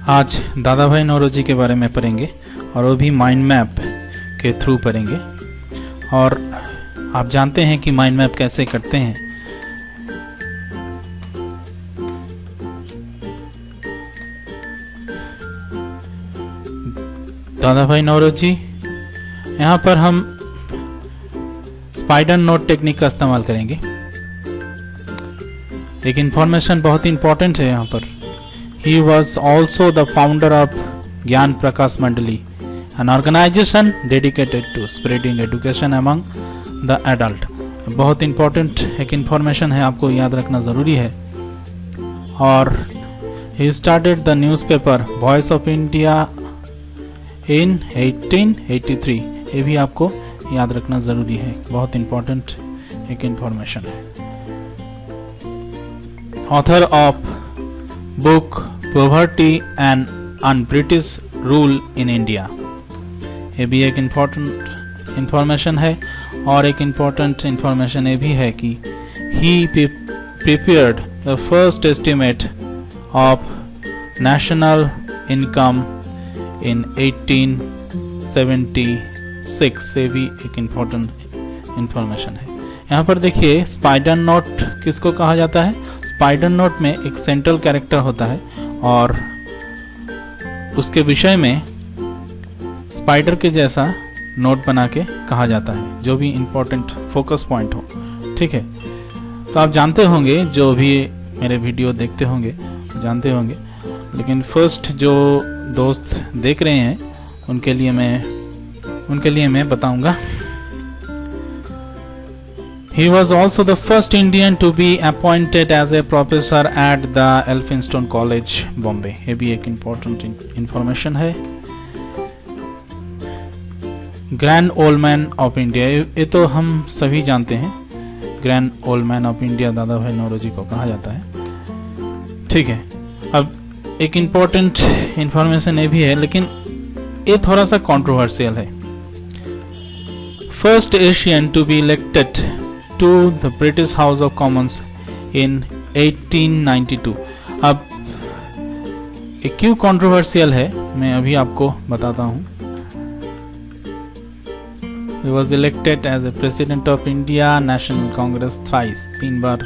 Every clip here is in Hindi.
आज दादा भाई नौरोजी के बारे में पढ़ेंगे और वो भी माइंड मैप के थ्रू पढ़ेंगे। और आप जानते हैं कि माइंड मैप कैसे करते हैं। दादा भाई नौरोजी, यहाँ पर हम स्पाइडर नोट टेक्निक का इस्तेमाल करेंगे। एक इंफॉर्मेशन बहुत इंपॉर्टेंट है यहाँ पर। He was also the founder of Gyan Prakash Mandali, an organization dedicated to spreading education among the adult. बहुत इंपॉर्टेंट एक इंफॉर्मेशन है, आपको याद रखना ज़रूरी है। और he started the newspaper Voice of India in 1883. ये भी आपको याद रखना ज़रूरी है, बहुत इंपॉर्टेंट एक इंफॉर्मेशन है। Author of book poverty and British rule in India, ये भी एक इम्पॉर्टेंट इंफॉर्मेशन है। और एक इम्पॉर्टेंट इंफॉर्मेशन ये भी है कि he prepared the first estimate of national income in 1876, ये भी एक इम्पॉर्टेंट इंफॉर्मेशन है। यहाँ पर देखिए, स्पाइडर नोट किसको कहा जाता है? स्पाइडर नोट में एक सेंट्रल कैरेक्टर होता है और उसके विषय में स्पाइडर के जैसा नोट बना के कहा जाता है, जो भी इम्पोर्टेंट फोकस पॉइंट हो। ठीक है, तो आप जानते होंगे, जो भी मेरे वीडियो देखते होंगे जानते होंगे, लेकिन फर्स्ट जो दोस्त देख रहे हैं उनके लिए मैं बताऊंगा। He was also the first Indian to be appointed as a professor at the Elphinstone College, Bombay. ये भी एक important information है। Grand old man of India, ये तो हम सभी जानते हैं। Grand old man of India दादा भाई नौरोजी को कहा जाता है। ठीक है, अब एक important information ये भी है, लेकिन ये थोड़ा सा controversial है। First Asian to be elected to the British House of Commons in 1892। अब ये क्यों कंट्रोवर्शियल है, मैं अभी आपको बताता हूँ। He was elected as a President of India National Congress thrice, 3 bar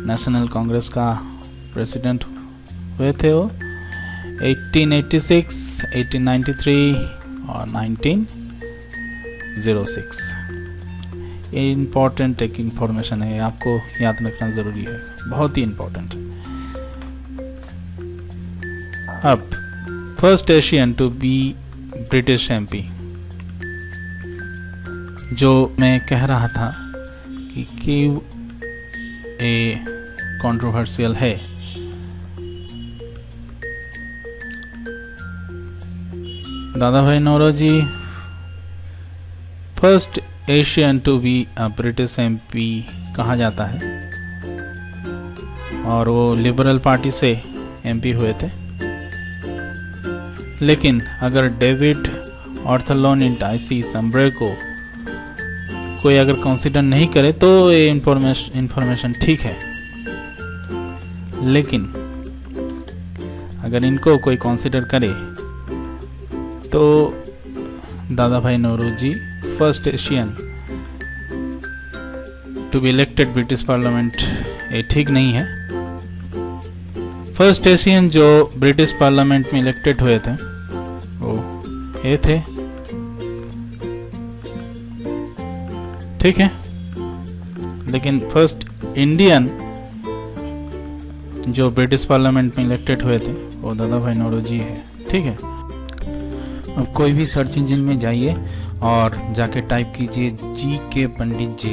national Congress का प्रेसिडेंट हुए थे वो, 1886, 1893 और 1906। इम्पॉर्टेंट एक इंफॉर्मेशन है, आपको याद रखना ज़रूरी है, बहुत ही इम्पॉर्टेंट है। अब first Asian to be British MP, जो मैं कह रहा था कि क्यों ये कंट्रोवर्शियल है। Dadabhai Naoroji first Asian to be British MP कहा जाता है, और वो लिबरल पार्टी से एमपी हुए थे। लेकिन अगर डेविड ऑर्थरलोन टाइसी सम्ब्रे को कोई अगर कंसीडर नहीं करे तो ये इंफॉर्मेशन ठीक है, लेकिन अगर इनको कोई कंसीडर करे तो Dadabhai Naoroji first Asian to be elected British parliament, ये ठीक नहीं है। फर्स्ट एशियन जो ब्रिटिश पार्लियामेंट में इलेक्टेड हुए थे वो ये थे। ठीक है, लेकिन फर्स्ट इंडियन जो ब्रिटिश पार्लियामेंट में इलेक्टेड हुए थे वो दादा भाई नौरोजी है। ठीक है, अब कोई भी सर्च इंजन में जाइए और जाके टाइप कीजिए जी के पंडित जी,